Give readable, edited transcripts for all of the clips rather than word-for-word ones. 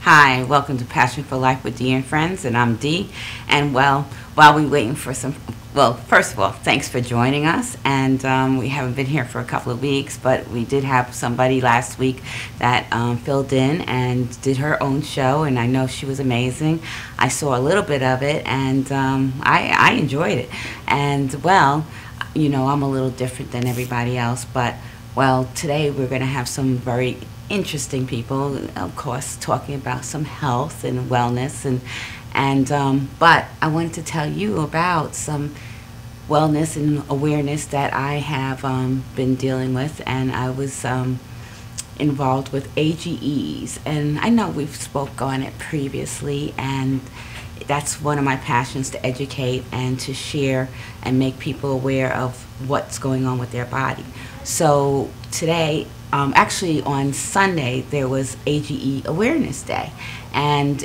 Hi, welcome to Passion for Life with Dee and Friends, and I'm Dee. And well, while we're waiting for first of all, thanks for joining us. And we haven't been here for a couple of weeks, but we did have somebody last week that filled in and did her own show, and I know she was amazing. I saw a little bit of it, and I enjoyed it. And well, you know, I'm a little different than everybody else, but well, today we're going to have some very interesting people, of course, talking about some health and wellness, but I wanted to tell you about some wellness and awareness that I have been dealing with, and I was involved with AGEs, and I know we've spoke on it previously, and that's one of my passions, to educate and to share and make people aware of what's going on with their body. So today, actually on Sunday, there was AGE Awareness Day. And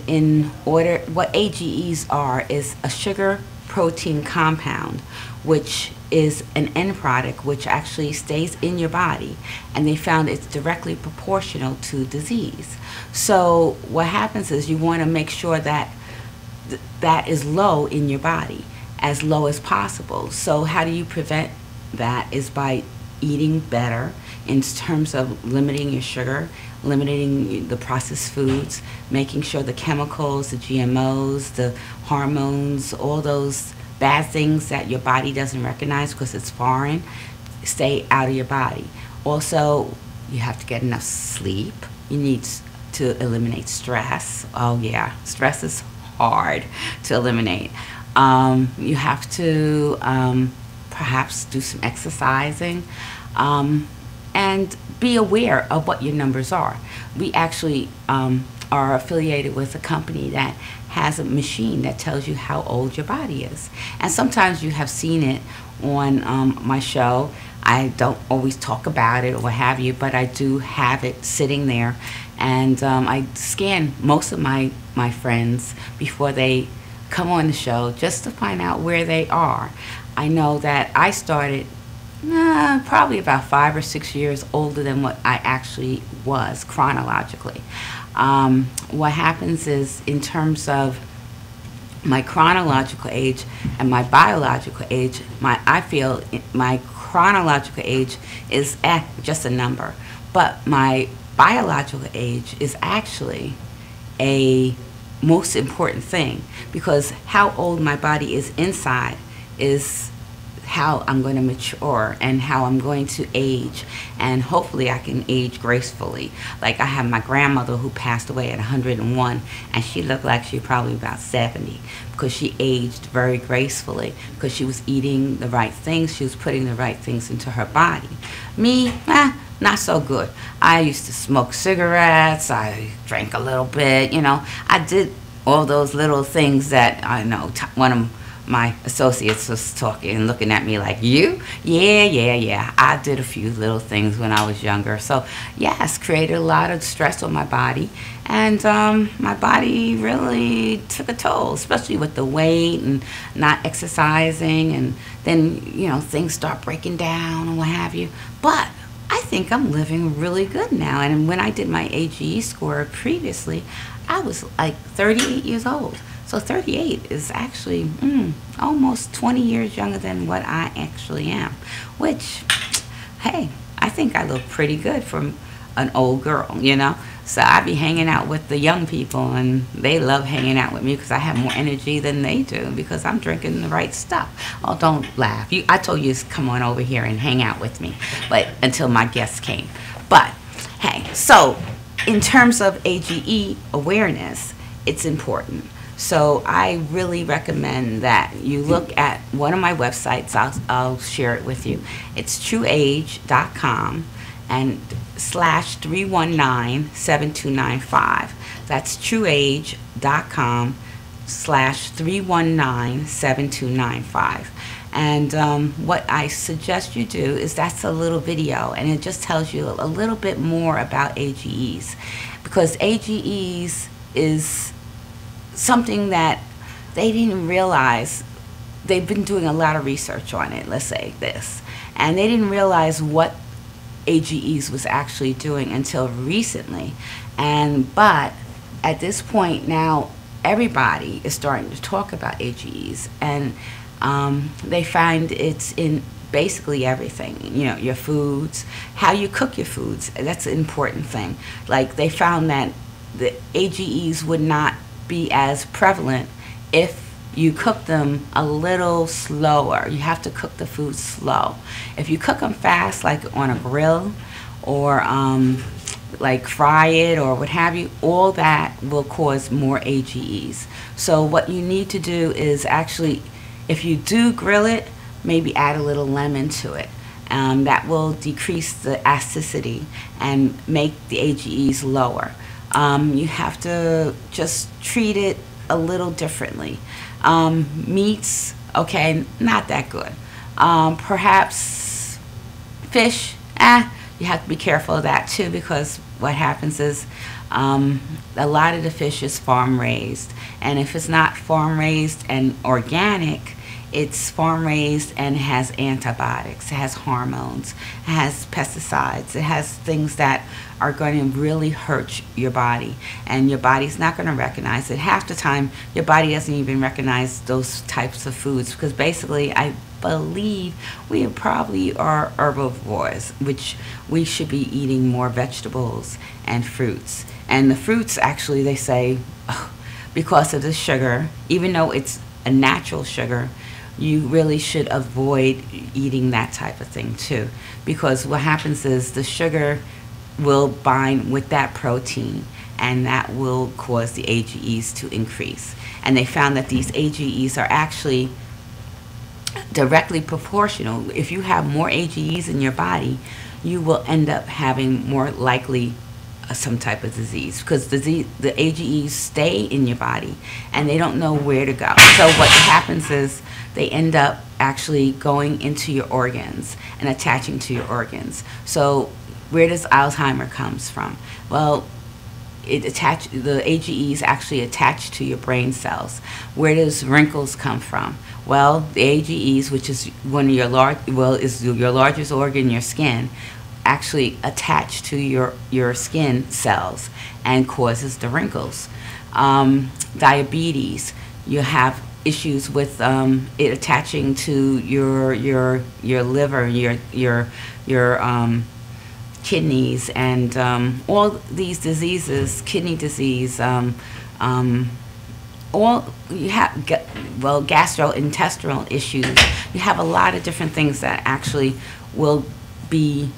what AGEs are is a sugar protein compound, which is an end product which actually stays in your body. And they found it's directly proportional to disease. So what happens is you want to make sure that that is low in your body, as low as possible. So how do you prevent that? Is by eating better in terms of limiting your sugar, limiting the processed foods, making sure the chemicals, the GMOs, the hormones, all those bad things that your body doesn't recognize because it's foreign, stay out of your body. Also, you have to get enough sleep. You need to eliminate stress. Oh yeah, stress is hard to eliminate. You have to perhaps do some exercising, and be aware of what your numbers are. We actually are affiliated with a company that has a machine that tells you how old your body is. And sometimes you have seen it on my show. I don't always talk about it or what have you, but I do have it sitting there. And I scan most of my friends before they come on the show just to find out where they are. I know that I started probably about 5 or 6 years older than what I actually was chronologically. What happens is, in terms of my chronological age and my biological age, I feel my chronological age is just a number, but my biological age is actually a most important thing, because how old my body is inside is how I'm going to mature and how I'm going to age, and hopefully I can age gracefully. Like I have my grandmother who passed away at 101, and she looked like she probably about 70, because she aged very gracefully, because she was eating the right things, she was putting the right things into her body. Me, not so good. I used to smoke cigarettes, I drank a little bit, you know. I did all those little things that I know one of my associates was talking and looking at me like, you? Yeah. I did a few little things when I was younger. So yes, created a lot of stress on my body. And my body really took a toll, especially with the weight and not exercising. And then, you know, things start breaking down and what have you. But I think I'm living really good now. And when I did my AGE score previously, I was like 38 years old. So 38 is actually almost 20 years younger than what I actually am, which, hey, I think I look pretty good for an old girl, you know? So I be hanging out with the young people, and they love hanging out with me because I have more energy than they do, because I'm drinking the right stuff. Oh, don't laugh. I told you to come on over here and hang out with me, but until my guests came. But Hey, so in terms of AGE awareness, it's important. So I really recommend that you look at one of my websites. I'll share it with you. It's trueage.com and /319-7295. That's trueage.com /319-7295. And what I suggest you do is that's a little video, and it just tells you a little bit more about AGEs, because AGEs is something that they didn't realize. They've been doing a lot of research on it, let's say this, and they didn't realize what AGEs was actually doing until recently. But at this point now, everybody is starting to talk about AGEs, and they find it's in basically everything. You know, your foods, how you cook your foods. That's an important thing. Like, they found that the AGEs would not be as prevalent if you cook them a little slower. You have to cook the food slow. If you cook them fast, like on a grill, or like fry it or what have you, all that will cause more AGEs. So what you need to do is actually, if you do grill it, maybe add a little lemon to it. That will decrease the acidity and make the AGEs lower. You have to just treat it a little differently. Meats, okay, not that good. Perhaps fish, you have to be careful of that too, because what happens is a lot of the fish is farm raised, and if it's not farm raised and organic, it's farm raised and has antibiotics, it has hormones, it has pesticides, it has things that are going to really hurt your body, and your body's not going to recognize it. Half the time your body doesn't even recognize those types of foods, because basically I believe we probably are herbivores, which we should be eating more vegetables and fruits. And the fruits, actually, they say, because of the sugar, even though it's a natural sugar, you really should avoid eating that type of thing too, because what happens is the sugar will bind with that protein, and that will cause the AGEs to increase. And they found that these AGEs are actually directly proportional. If you have more AGEs in your body, you will end up having more likely some type of disease, because the AGEs stay in your body and they don't know where to go. So what happens is they end up actually going into your organs and attaching to your organs. So where does Alzheimer comes from? Well, the AGEs actually attach to your brain cells. Where does wrinkles come from? Well, the AGEs, which is one of your is your largest organ, your skin, actually attach to your skin cells and causes the wrinkles. Diabetes, you have issues with it attaching to your liver, your kidneys, and all these diseases, kidney disease, all you have, gastrointestinal issues. You have a lot of different things that actually will be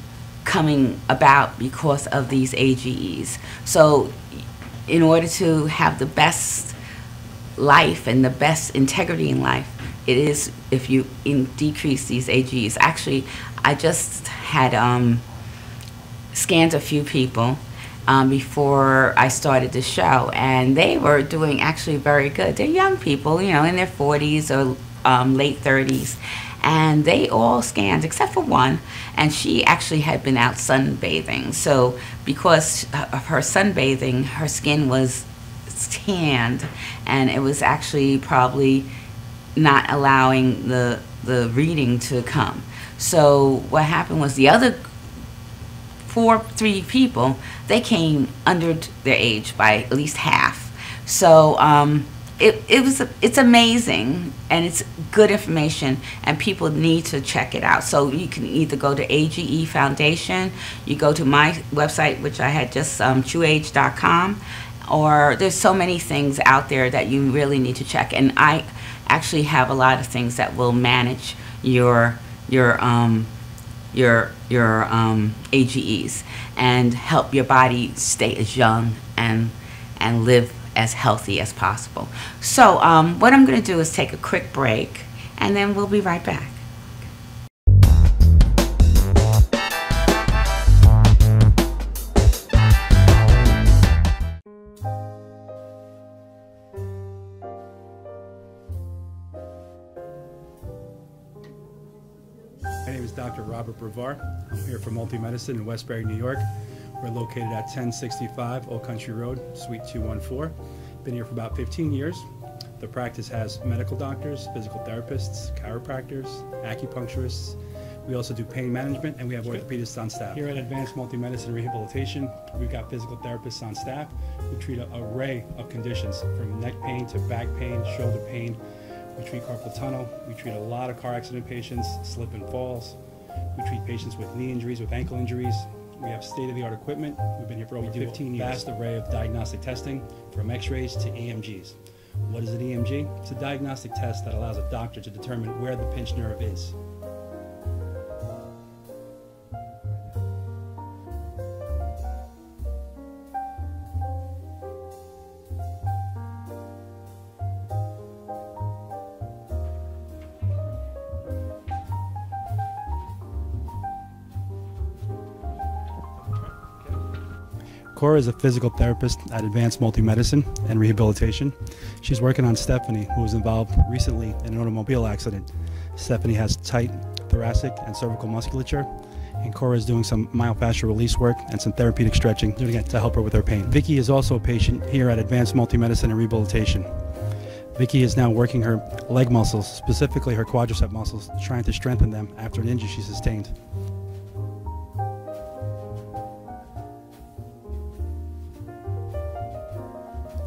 coming about because of these AGEs. So in order to have the best life and the best integrity in life, it is if you decrease these AGEs. Actually, I just had scanned a few people before I started the show, and they were doing actually very good. They're young people, you know, in their 40s or late 30s, and they all scanned except for one, and she actually had been out sunbathing. So because of her sunbathing, her skin was tanned, and it was actually probably not allowing the reading to come. So what happened was the other three people, they came under their age by at least half. So it's amazing, and it's good information, and people need to check it out. So you can either go to AGE Foundation, you go to my website, which I had just trueage.com, or there's so many things out there that you really need to check. And I actually have a lot of things that will manage your your AGEs and help your body stay as young and live as healthy as possible. So what I'm going to do is take a quick break, and then we'll be right back. My name is Dr. Robert Brevard. I'm here for Multi-Medicine in Westbury, New York. We're located at 1065 Old Country Road, Suite 214. Been here for about 15 years. The practice has medical doctors, physical therapists, chiropractors, acupuncturists. We also do pain management, and we have orthopedists on staff. Here at Advanced Multi-Medicine Rehabilitation, we've got physical therapists on staff who treat an array of conditions, from neck pain to back pain, shoulder pain. We treat carpal tunnel. We treat a lot of car accident patients, slip and falls. We treat patients with knee injuries, with ankle injuries. We have state-of-the-art equipment. We've been here for over 15 years. Vast array of diagnostic testing, from x-rays to EMGs. What is an EMG? It's a diagnostic test that allows a doctor to determine where the pinched nerve is. Cora is a physical therapist at Advanced Multi-Medicine and Rehabilitation. She's working on Stephanie, who was involved recently in an automobile accident. Stephanie has tight thoracic and cervical musculature, and Cora is doing some myofascial release work and some therapeutic stretching, doing it to help her with her pain. Vicky is also a patient here at Advanced Multi-Medicine and Rehabilitation. Vicky is now working her leg muscles, specifically her quadricep muscles, trying to strengthen them after an injury she sustained.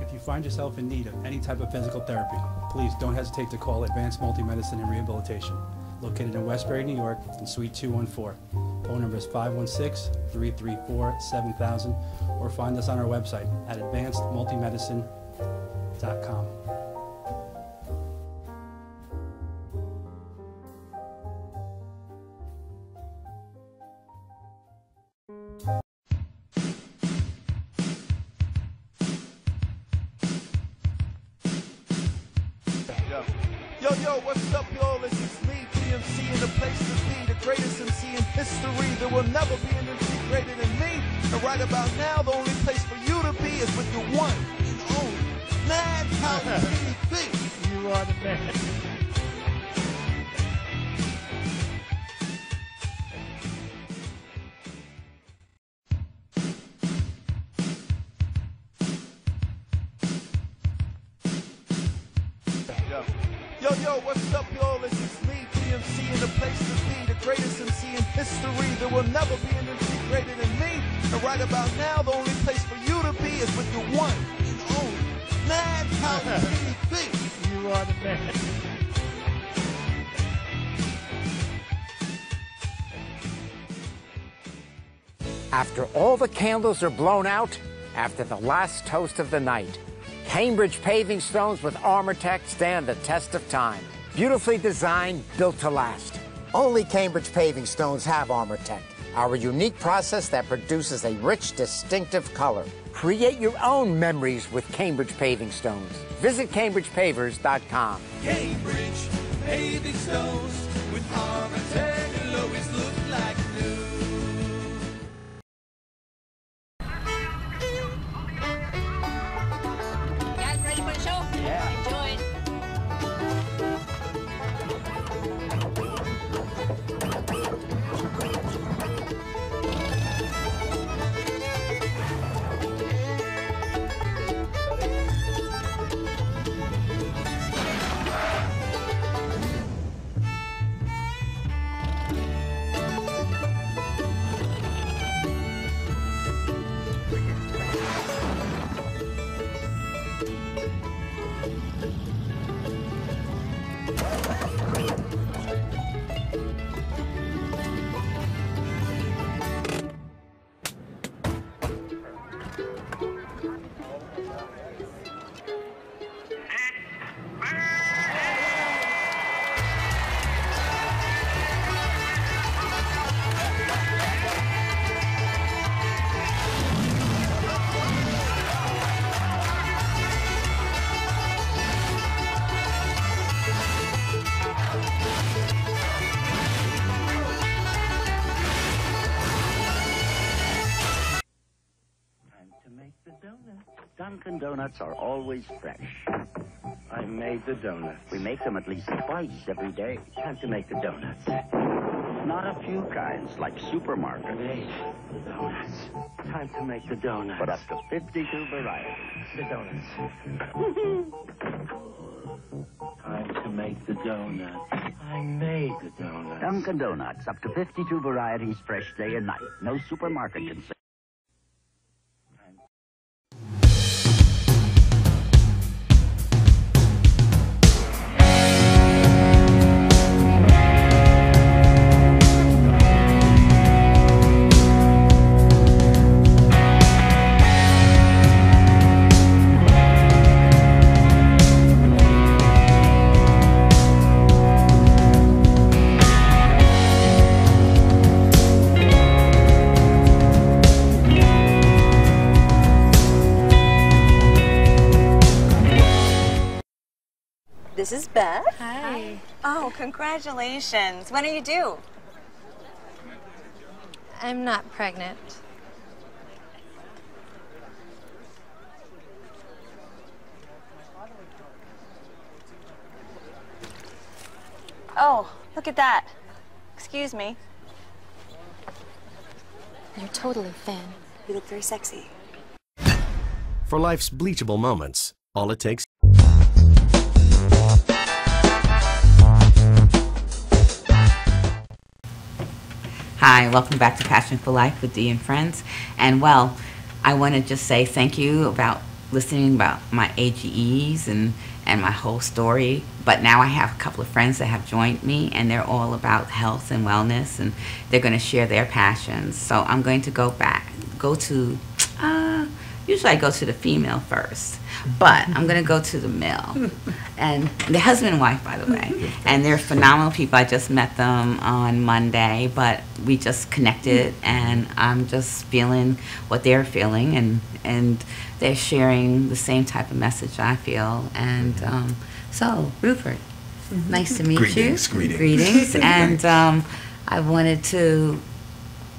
If you find yourself in need of any type of physical therapy, please don't hesitate to call Advanced Multi-Medicine and Rehabilitation, located in Westbury, New York, in Suite 214. Phone number is 516-334-7000, or find us on our website at advancedmultimedicine.com. Yo, what's up, y'all? This is Lee, DMC, in the place to be, the greatest MC in history. There will never be an MC greater than me. And right about now, the only place for you to be is with the one and only Madhouse TV. You are the man. Yo, what's up, y'all? This is Lee, DMC, in the place to be, the greatest MC in history. There will never be an MC greater than me. And right about now, the only place for you to be is with the one and only Madhouse TV. You are the man. After all the candles are blown out, after the last toast of the night, Cambridge paving stones with Armortech stand the test of time. Beautifully designed, built to last. Only Cambridge paving stones have Armortech, our unique process that produces a rich, distinctive color. Create your own memories with Cambridge paving stones. Visit CambridgePavers.com. Cambridge paving stones with Armortech will always look like new. Guys, ready for the show? Yeah. Enjoy it. Dunkin' Donuts are always fresh. I made the donuts. We make them at least twice every day. Time to make the donuts. Not a few kinds, like supermarket. Made the donuts. Time to make the donuts. But up to 52 varieties. The donuts. Time to make the donuts. I made the donuts. Dunkin' Donuts, up to 52 varieties, fresh day and night. No supermarket can say. This is Beth. Hi. Oh, congratulations. When are you due? I'm not pregnant. Oh, look at that. Excuse me. You're totally thin. You look very sexy. For life's bleachable moments, all it takes. Hi, welcome back to Passion for Life with Dee and Friends. And well, I want to just say thank you about listening about my AGEs and my whole story. But now I have a couple of friends that have joined me, and they're all about health and wellness, and they're going to share their passions. So I'm going to usually I go to the female first, but I'm going to go to the male. And the husband and wife, by the way. And they're phenomenal people. I just met them on Monday, but we just connected, and I'm just feeling what they're feeling, and they're sharing the same type of message I feel. And so, Rupert, nice to meet you. Greetings. And I wanted to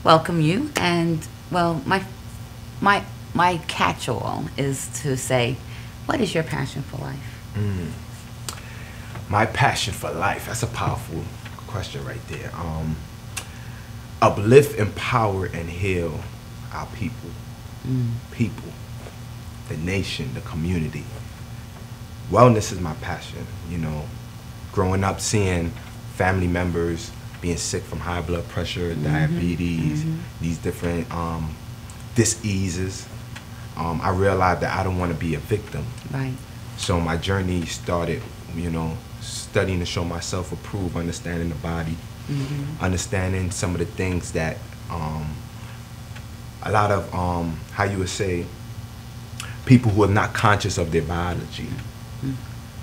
welcome you. And, well, my catch-all is to say, what is your passion for life? My passion for life, that's a powerful question right there. Uplift, empower, and heal our people. People, the nation, the community. Wellness is my passion, you know. Growing up seeing family members being sick from high blood pressure, diabetes, these different diseases. I realized that I don't want to be a victim. Right. So my journey started, you know, studying to show myself approved, understanding the body, understanding some of the things that a lot of, how you would say, people who are not conscious of their biology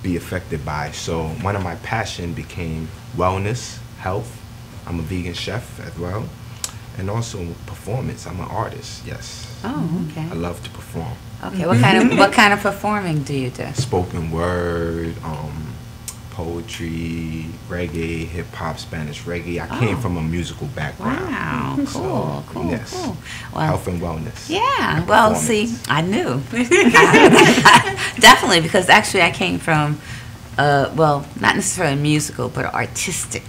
be affected by. So one of my passion became wellness, health. I'm a vegan chef as well. And also performance. I'm an artist, yes. Oh, okay. I love to perform. Okay, what kind of performing do you do? Spoken word, poetry, reggae, hip hop, Spanish reggae. I came from a musical background. Wow, cool, cool, yes. cool. Well, health and wellness. Yeah, well, see, I knew. Definitely, because actually I came from well, not necessarily musical, but artistic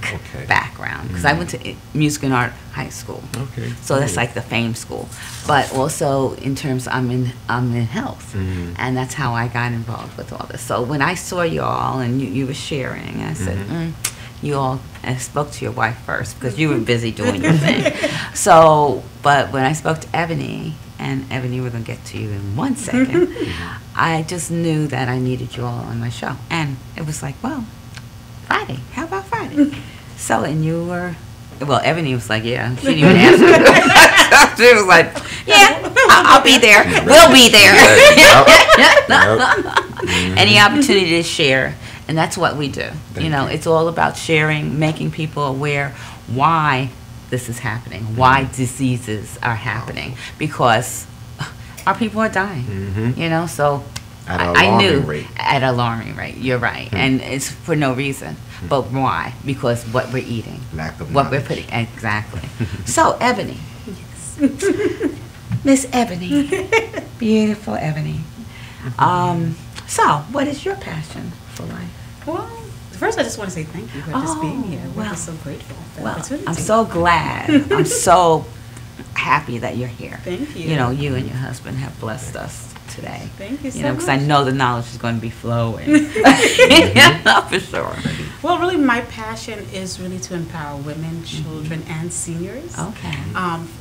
background. Because I went to music and art high school. Okay. So that's like the fame school. But also in terms, I'm in health, and that's how I got involved with all this. So when I saw you all and you were sharing, I said, you all, I spoke to your wife first because you were busy doing your thing. So, but when I spoke to Ebony, and Ebony, we're going to get to you in 1 second, I just knew that I needed you all on my show. And it was like, well, Friday. How about Friday? So, and you were, well, Ebony was like, yeah. She didn't even answer. She was like, yeah, I'll be there. We'll be there. Any opportunity to share. And that's what we do. You know, it's all about sharing, making people aware why this is happening, why diseases are happening, because our people are dying, you know, so I knew at an alarming rate, you're right, and it's for no reason, but why? Because what we're eating, lack of what we're putting, exactly. So, Ebony, Miss Ebony, Beautiful, Ebony. So, what is your passion for life? Well, first I just want to say thank you for just being here. We're just so grateful for the opportunity. I'm so glad. I'm so happy that you're here. Thank you. You know, you and your husband have blessed us today. Thank you so You know, because I much. know the knowledge is going to be flowing. Yeah, for sure. Well, really, my passion is really to empower women, children, and seniors. Okay.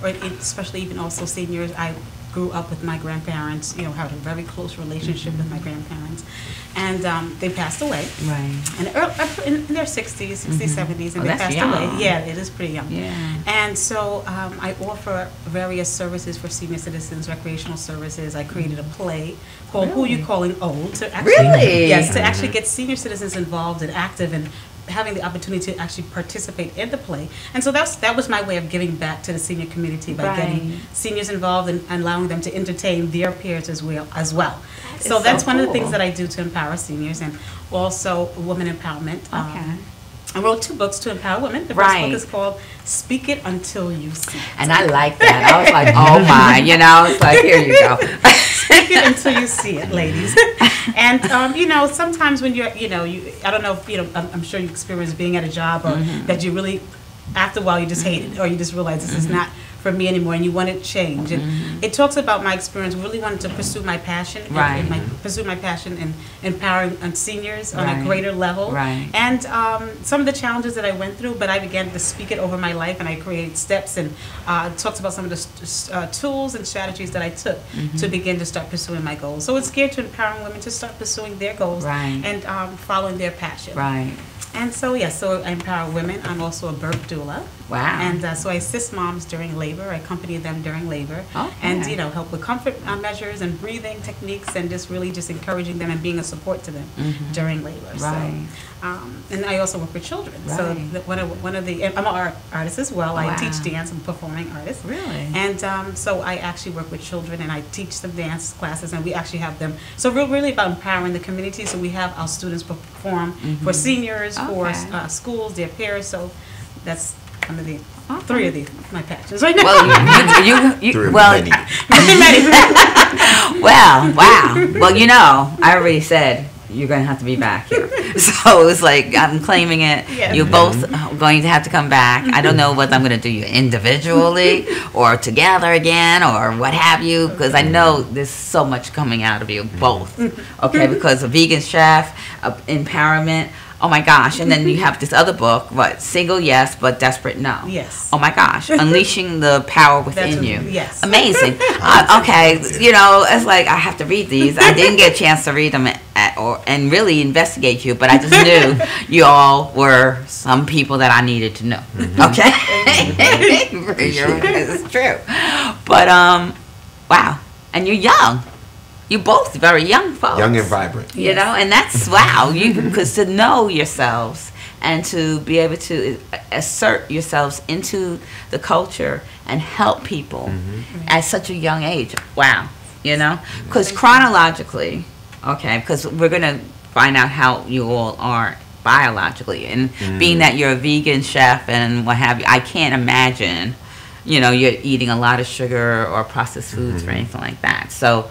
Especially even also seniors. I grew up with my grandparents, you know, had a very close relationship with my grandparents. And they passed away. Right. And in their 60s, 60s, 70s, and they that's passed young. away. Yeah, it is pretty young. Yeah. And so I offer various services for senior citizens, recreational services. I created a play called Who You Calling Old? To actually, Really? Yes, to actually get senior citizens involved and active and having the opportunity to actually participate in the play. And so that was my way of giving back to the senior community by getting seniors involved and allowing them to entertain their peers as well. So that's one of the things that I do to empower seniors, and also women empowerment. Okay. I wrote 2 books to empower women. The first book is called Speak It Until You See It. And I like that. I was like, oh my, you know, it's like, here you go. Speak it until you see it, ladies. And, you know, sometimes when you're, you know, I don't know if, you know, I'm sure you experience being at a job or that you really, after a while, you just hate it or you just realize this is not for me anymore and you want to change. And it talks about my experience, really wanted to pursue my passion. Right. Pursue my passion in empowering seniors on a Right. greater level. Right. And some of the challenges that I went through, but I began to speak it over my life and I created steps and it talks about some of the tools and strategies that I took to begin to start pursuing my goals. So it's geared to empowering women to start pursuing their goals Right. and following their passion. Right. And so, yes, so I empower women. I'm also a birth doula. Wow. And so I assist moms during labor. I accompany them during labor. Okay. And, you know, help with comfort measures and breathing techniques and just really just encouraging them and being a support to them during labor. Right. So, and I also work with children. So Right. one of the, I'm an art artist as well. I Wow. teach dance. I'm a performing artist. Really? And so I actually work with children and I teach them dance classes and we actually have them. So we're really about empowering the community. So we have our students perform for seniors, for Okay. schools, their peers. So that's one of the 3 of my passions right now. Well, you well, well, wow. Well, you know, I already said you're going to have to be back here. So it's like I'm claiming it. Yes. You're both going to have to come back. I don't know whether I'm going to do you individually or together again or what have you, because I know there's so much coming out of you both. Okay, because a vegan chef, empowerment. Oh my gosh. And then you have this other book, what? Single, yes, but desperate, no. Yes. Oh my gosh. Unleashing the power within you. Yes. Amazing. Okay. You know, it's like I have to read these. I didn't get a chance to read them and really investigate you, but I just knew you all were some people that I needed to know. Okay? It's true. But, wow. And you're young. You're both very young folks. Young and vibrant. You know, and that's wow. Because to know yourselves and to be able to assert yourselves into the culture and help people at such a young age. Wow. You know, because chronologically, okay, because we're going to find out how you all are biologically. And being that you're a vegan chef and what have you, I can't imagine, you know, you're eating a lot of sugar or processed foods or anything like that. So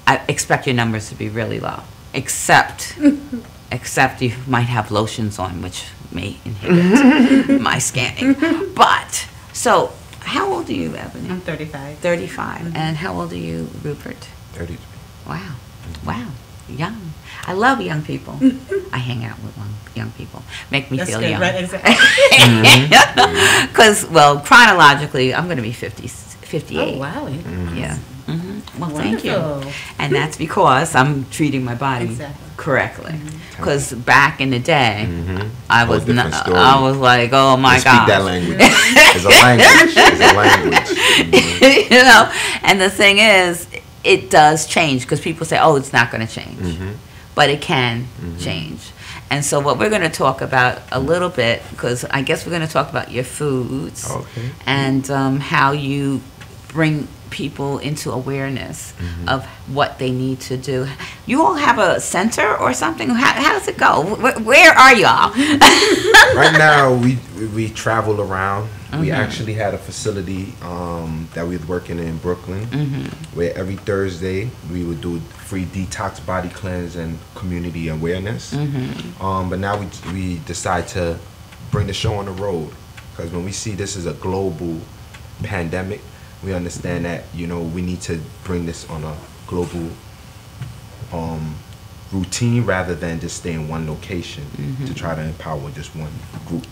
I expect your numbers to be really low, except you might have lotions on, which may inhibit my scanning. But, so, how old are you, Ebony? I'm 35. 35. And how old are you, Rupert? 33. Wow. Wow. Young. I love young people. I hang out with young people. Make me That's feel good, young. right? Exactly. Because, well, chronologically, I'm going to be 58. Oh, wow. Yeah. Well, thank you. Wonderful. And that's because I'm treating my body Exactly. correctly. Because back in the day, I Whole was different not, story. I was like, oh my Speak God. that language. It's a language. It's a language. You know, and the thing is, it does change because people say, oh, it's not going to change. But it can change. And so what we're going to talk about a little bit, because I guess we're going to talk about your foods and how you bring people into awareness of what they need to do. You all have a center or something? How does it go? Where are y'all? Right now, we travel around We actually had a facility that we was working in Brooklyn, where every Thursday we would do free detox body cleanse and community awareness. But now we decide to bring the show on the road, because when we see this is a global pandemic, we understand that, you know, we need to bring this on a global routine rather than just stay in one location to try to empower just one group.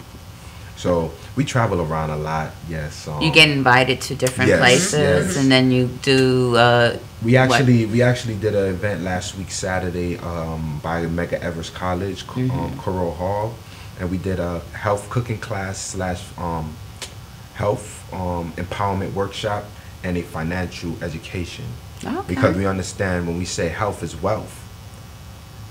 So we travel around a lot. Yes. You get invited to different places, and then you do. We actually did an event last week Saturday by Mega Everest College, Coral Hall, and we did a health cooking class / health empowerment workshop and a financial education. Okay. Because we understand when we say health is wealth,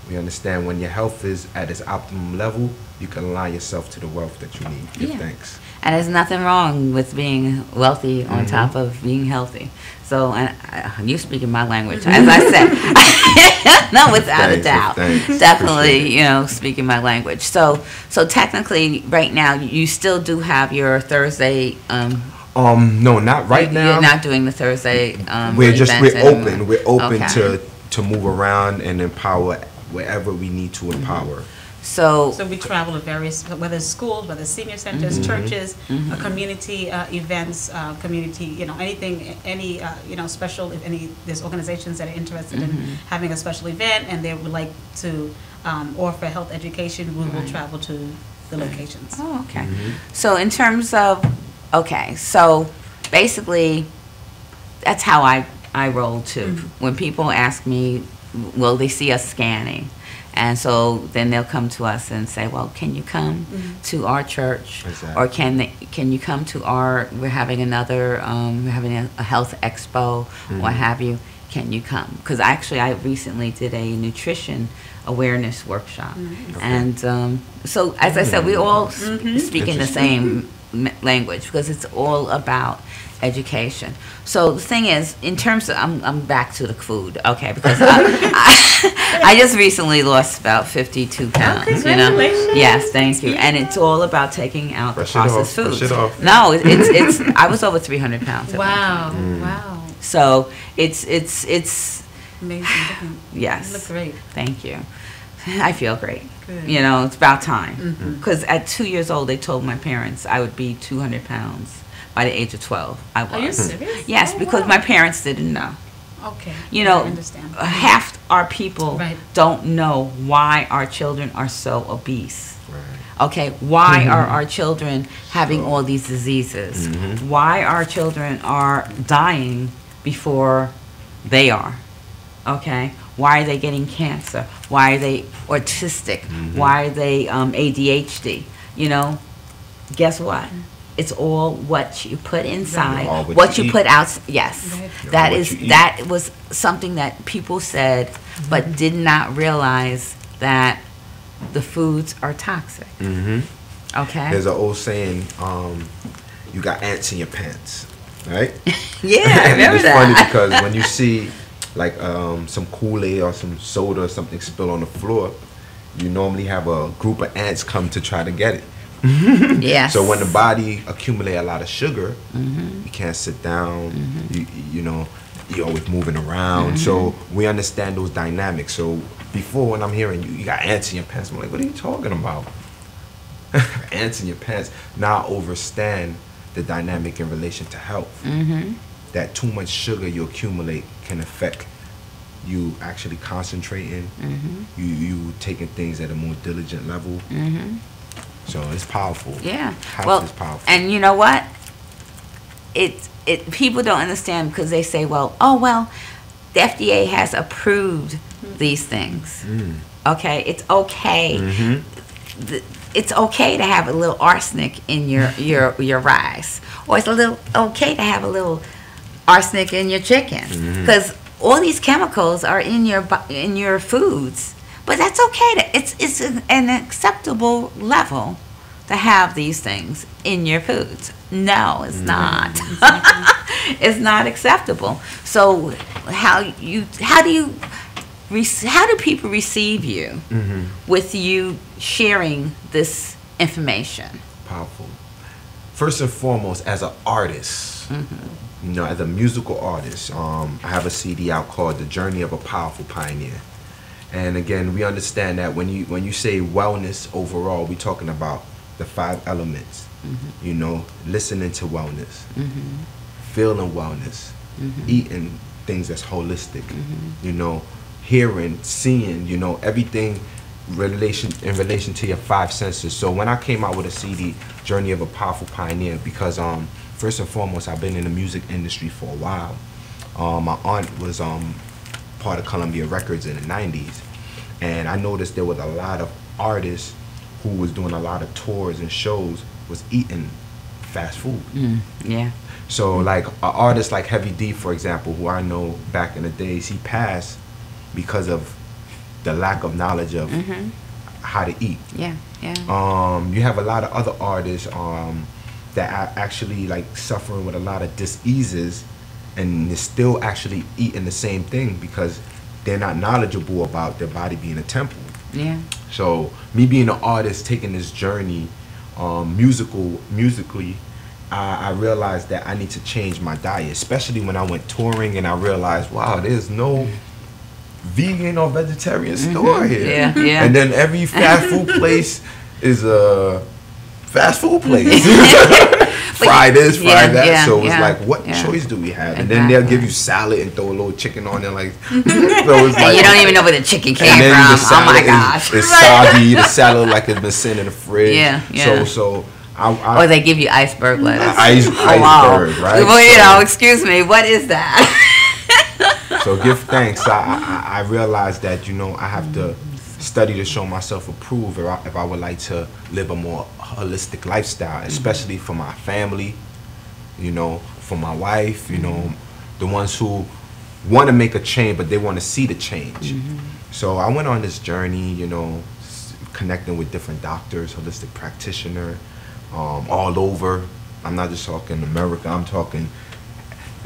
we understand when your health is at its optimum level, you can align yourself to the wealth that you need. Give thanks. And there's nothing wrong with being wealthy on top of being healthy. So, and you speaking my language, as I said. No, without a doubt. Definitely, you know, speaking my language. So technically, right now, you still do have your Thursday. No, not right now. You're not doing the Thursday. We're open. We're open to move around and empower wherever we need to empower. So we travel to various, whether it's schools, whether it's senior centers, churches, community events, community, you know, anything, any, you know, special, if any, there's organizations that are interested in having a special event and they would like to offer health education, we will travel to the locations. Oh, okay. So in terms of, so basically, that's how I roll too. When people ask me, will they see us scanning? And so then they'll come to us and say, well, can you come to our church? Or can you come to we're having another, we're having a health expo, what have you, can you come? Because actually I recently did a nutrition awareness workshop. And so as I said, we all speak in the same language because it's all about education. So the thing is, in terms of, I'm back to the food, okay, because I just recently lost about 52 pounds. Congratulations. Yes, thank you. And it's all about taking out the processed foods. No, it's I was over 300 pounds. Wow, wow. So it's amazing. Yes. You look great. Thank you. I feel great. Good. You know, it's about time. Because at 2 years old, they told my parents I would be 200 pounds by the age of 12. I was. Are you serious? Yes, because my parents didn't know. Okay. You know, I understand. Half our people don't know why our children are so obese. Okay, why are our children having all these diseases? Why our children are dying before they are? Okay, why are they getting cancer? Why are they autistic? Why are they ADHD? You know, guess what? It's all what you put inside, what you put out. Yes, that was something that people said, but did not realize that the foods are toxic. Okay. There's an old saying, you got ants in your pants, right? Yeah, I remember it's that. It's funny because when you see like some Kool-Aid or some soda or something spill on the floor, you normally have a group of ants come to try to get it. Yes. So when the body accumulate a lot of sugar, you can't sit down. You know, you're always moving around. So we understand those dynamics. So before, when I'm hearing you got ants in your pants, I'm like, what are you talking about? Ants in your pants. Now I understand the dynamic in relation to health. That too much sugar you accumulate can affect you actually concentrating. You taking things at a more diligent level. So it's powerful. Yeah. Health is powerful. And you know what? People don't understand because they say, well, the FDA has approved these things. Okay, it's okay. It's okay to have a little arsenic in your rice, or it's okay to have a little arsenic in your chicken, because all these chemicals are in your foods. But that's okay. It's an acceptable level to have these things in your foods. No, it's not. It's not acceptable. So how do people receive you with you sharing this information? Powerful. first and foremost, as an artist, you know, as a musical artist, I have a CD out called The Journey of a Powerful Pioneer. And again, we understand that when you say wellness overall, we're talking about the 5 elements. You know, listening to wellness, feeling wellness, eating things that's holistic, you know, hearing, seeing, you know, everything in relation to your 5 senses. So when I came out with a CD, Journey of a Powerful Pioneer, because first and foremost, I've been in the music industry for a while. My aunt was part of Columbia Records in the 90s, and I noticed there was a lot of artists who was doing a lot of tours and shows was eating fast food. Yeah. So like an artist like Heavy D, for example, who I know back in the days, he passed because of the lack of knowledge of how to eat. Yeah, yeah. You have a lot of other artists that are actually like suffering with a lot of diseases, and they're still actually eating the same thing because they're not knowledgeable about their body being a temple. Yeah. So me being an artist, taking this journey musically, I realized that I need to change my diet, especially when I went touring and I realized, wow, there's no vegan or vegetarian store here. Yeah, yeah. And then every fast food place is a fast food place. Fry this, fry that. So it's like, what choice do we have? And then they'll give you salad and throw a little chicken on there, like. So it's like, and you don't even know where the chicken came from. Oh my gosh! It's soggy. The salad like it's been sitting in the fridge. Yeah, yeah. So or they give you iceberg lettuce. Iceberg, right? Well, you know, excuse me, what is that? So give thanks. I realized that, you know, I have to study to show myself approved if I would like to live a more holistic lifestyle, especially for my family, you know, for my wife, you know, the ones who want to make a change, but they want to see the change. So I went on this journey, you know, connecting with different doctors, holistic practitioner, all over. I'm not just talking America, I'm talking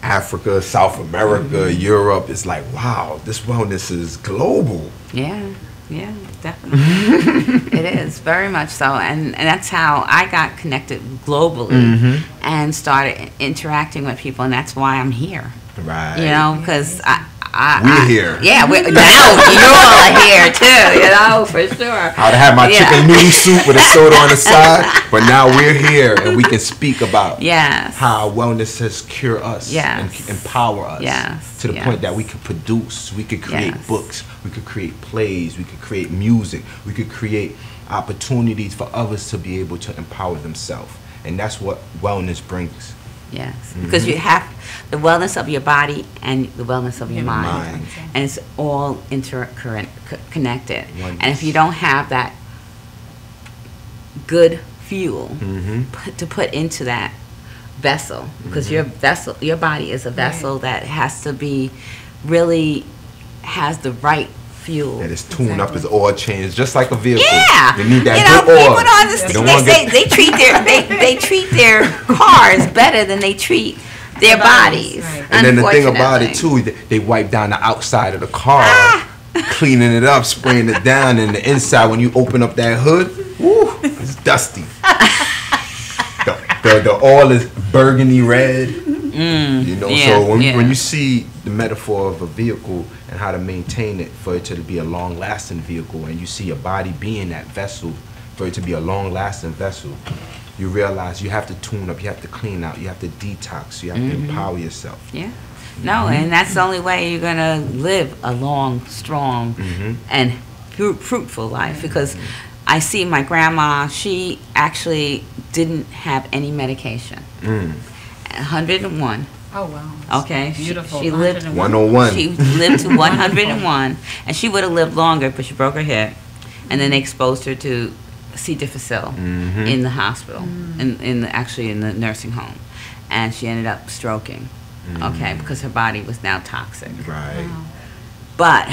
Africa, South America, Europe. It's like, wow, this wellness is global. Yeah, yeah, definitely. It is, very much so. And that's how I got connected globally and started interacting with people, and that's why I'm here. Right. You know, because we're here. Yeah, now you're here too, you know, for sure. I'd have my chicken noodle soup with a soda on the side, but now we're here and we can speak about how wellness has cured us and empower us to the point that we can produce, we could create books, we could create plays, we could create music, we could create opportunities for others to be able to empower themselves. And that's what wellness brings. Yes, because you have the wellness of your body and the wellness of your mind. And it's all interconnected. And if you don't have that good fuel to put into that vessel, because your body is a vessel that has to be really has the right fuel. That is tuned up, as oil change, just like a vehicle. Yeah, you need that good oil. People don't understand. They treat their cars better than they treat their bodies. Right. And then the thing about it too, they wipe down the outside of the car, cleaning it up, spraying it down, and the inside, when you open up that hood, woo, it's dusty. the oil is burgundy red. You know, so when you see the metaphor of a vehicle and how to maintain it for it to be a long-lasting vehicle, and you see your body being that vessel for it to be a long-lasting vessel, you realize you have to tune up, you have to clean out, you have to detox, you have to empower yourself. Yeah. No, and that's the only way you're going to live a long, strong, and fruitful life, because I see my grandma, she actually didn't have any medication. 101. Oh, wow. Okay. Beautiful. She lived 101. She lived to 101, and she would have lived longer, but she broke her hip, and then they exposed her to C. difficile in the hospital, actually in the nursing home, and she ended up stroking. Okay, because her body was now toxic. Right. Wow. But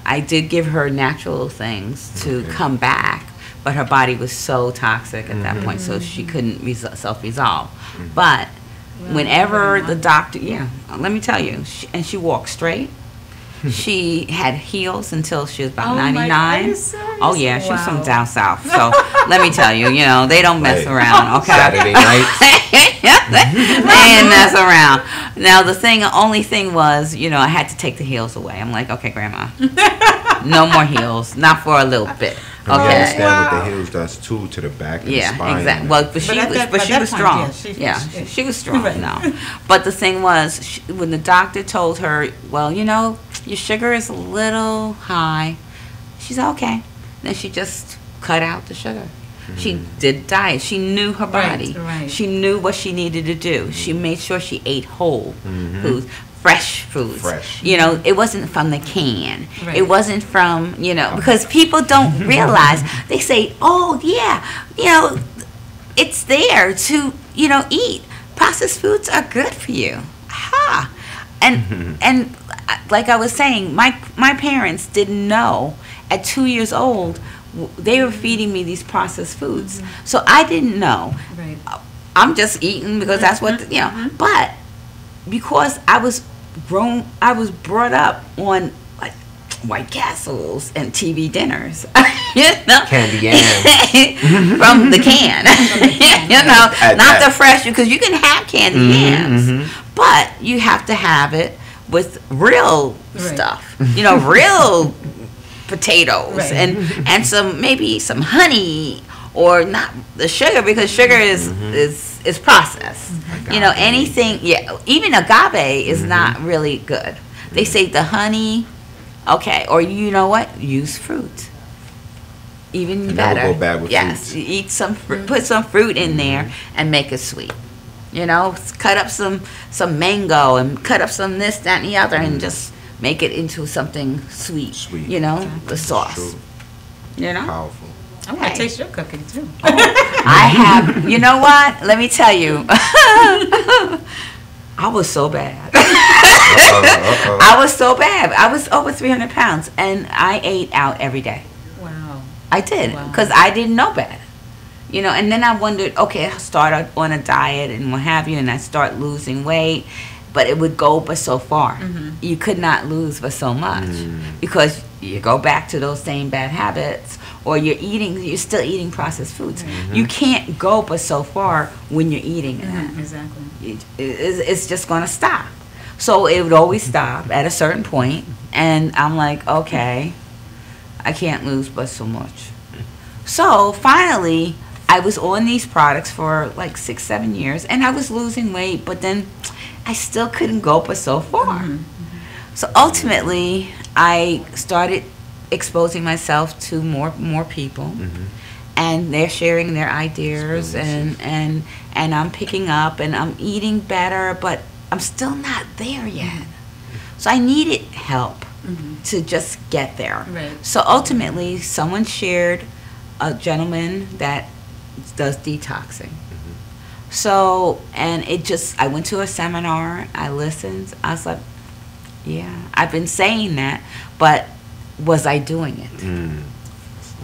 I did give her natural things to come back, but her body was so toxic at that point, so she couldn't self-resolve. But whenever the doctor, let me tell you, she walked straight. She had heels until she was about Oh my 99. God, are you serious? Oh yeah, she was from Wow. down south. So let me tell you, they don't mess Right. around. Okay. Saturday nights. They didn't mess around. Now only thing was, I had to take the heels away. I'm like, okay, Grandma, no more heels, not for a little bit. And we Okay. understand what the heels does too to the back and the Yeah, spine. exactly. Well, but she at was, that- but at she that was point, strong. yeah, She was strong Right. now. But the thing was, when the doctor told her, well, your sugar is a little high, she said, okay. Then she just cut out the sugar. She did diet. She knew her body. Right. She knew what she needed to do. She made sure she ate whole foods, fresh foods. Fresh. It wasn't from the can. Right. It wasn't from, because people don't realize. They say, oh, yeah, it's there to, eat. Processed foods are good for you. Ha! And like I was saying, my parents didn't know. At 2 years old, they were feeding me these processed foods. So I didn't know. Right. I'm just eating because that's what, But because I was brought up on like White Castles and TV dinners, Candy yams. from the can, At not that. the fresh, because you can have candy yams, but you have to have it with real stuff, real potatoes Right. and maybe some honey, or not the sugar, because sugar is processed. Anything, even agave is not really good. They say the honey, okay, or use fruit. Even Can never better. go bad with yes, fruits. you eat some put some fruit in there and make it sweet. Cut up some mango and cut up some this, that, and the other, and just make it into something sweet. Sweet. The sauce. True. Powerful. I want to taste your cooking too. I have. You know what? Let me tell you. I was so bad. I was so bad. I was over 300 pounds, and I ate out every day. Wow. I did, Wow. because I didn't know better. And then I wondered, okay, I started on a diet and what have you, and I start losing weight, but it would go but so far. You could not lose but so much, because you go back to those same bad habits, or you're still eating processed foods. You can't go but so far when you're eating that. Exactly. It's just going to stop. So it would always stop at a certain point, and I'm like, okay, I can't lose but so much. So finally, I was on these products for like 6-7 years, and I was losing weight, but then I still couldn't go but so far. So ultimately, I started exposing myself to more people, and they're sharing their ideas, and I'm picking up, and I'm eating better, but I'm still not there yet. So I needed help to just get there. Right. So ultimately, someone shared a gentleman that does detoxing. So, and I went to a seminar, I listened, I was like, yeah, I've been saying that, but was I doing it?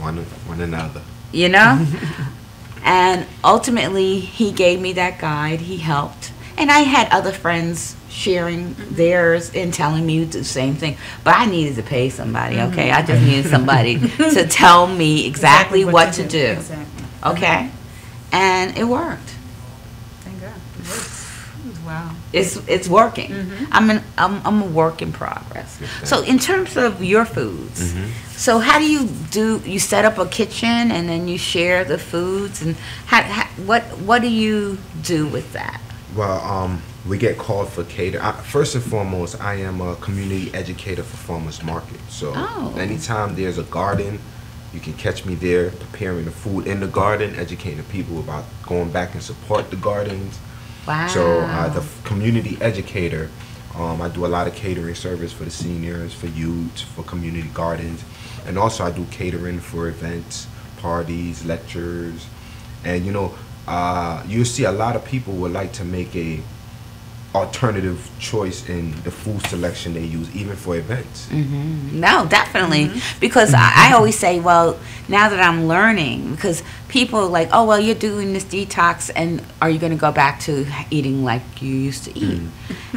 One another. And ultimately, he gave me that guide, he helped. And I had other friends sharing theirs and telling me the same thing. But I needed to pay somebody, okay? I just needed somebody to tell me exactly what to do. Exactly. Okay? And it worked. Thank God. It worked. Wow. It's working. I'm a work in progress. So in terms of your foods, so how do you set up a kitchen and then you share the foods, and what do you do with that? Well, we get called for catering. First and foremost, I am a community educator for farmers market. So anytime there's a garden, you can catch me there preparing the food in the garden, educating the people about going back and support the gardens. Wow. So the community educator, I do a lot of catering service for the seniors, for youth, for community gardens, and also I do catering for events, parties, lectures, and you'll see a lot of people would like to make a alternative choice in the food selection they use, even for events. No, definitely. Because I always say, well, now that I'm learning, because people are like, oh, well, you're doing this detox, and are you going to go back to eating like you used to eat?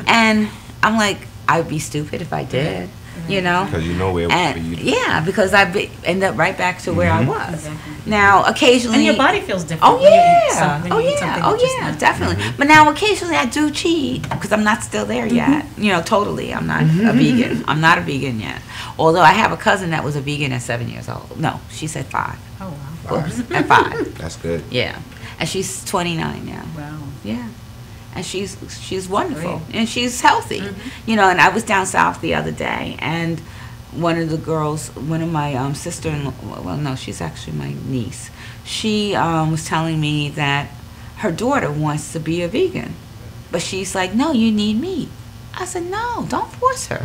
And I'm like, I'd be stupid if I did. you know. Because you know where And you. yeah, because end up right back to where I was. Exactly. Now, occasionally, And your body feels different. Oh when you eat yeah, something, oh you eat yeah, something oh that's just yeah, not- definitely. But now, occasionally, I do cheat because I'm not still there yet. You know, totally, I'm not a vegan. I'm not a vegan yet. Although I have a cousin that was a vegan at 7 years old. No, she said 5. Oh wow. Oops, at 5. That's good. Yeah, and she's 29 now. Wow. Yeah, and she's wonderful and she's healthy. You know, and I was down south the other day, and one of the girls, one of my sister-in-law, well, no, she's actually my niece. She was telling me that her daughter wants to be a vegan, but she's like, no, you need meat. I said, no, don't force her.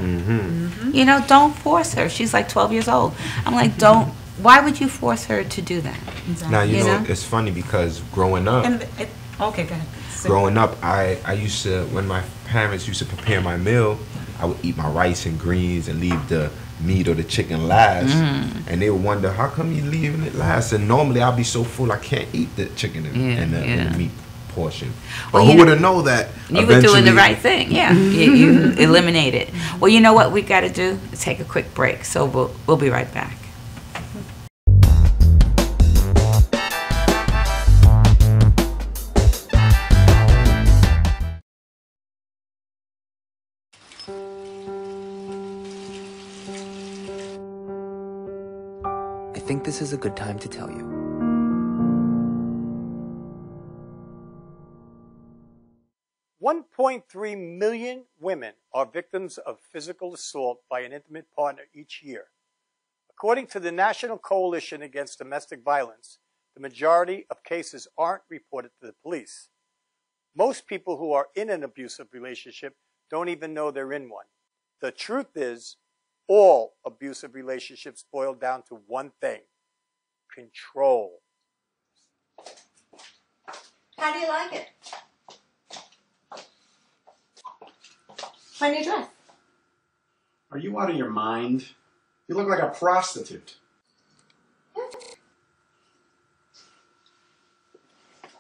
You know, don't force her. She's like 12 years old. I'm like, don't. Why would you force her to do that? Exactly. Now, you know, it's funny because growing up, okay, go ahead. growing up, I used to, when my parents used to prepare my meal, I would eat my rice and greens and leave the meat or the chicken last. And they would wonder, how come you leaving it last? And normally I'll be so full I can't eat the chicken and the meat portion. But who would have known that you were doing the right thing? Yeah, you eliminate it. Well, you know what we got to do? Take a quick break. So we'll be right back. I think this is a good time to tell you. $1.3 million women are victims of physical assault by an intimate partner each year. According to the National Coalition Against Domestic Violence, the majority of cases aren't reported to the police. Most people who are in an abusive relationship don't even know they're in one. The truth is, all abusive relationships boil down to one thing: control. How do you like it? My new dress. Are you out of your mind? You look like a prostitute.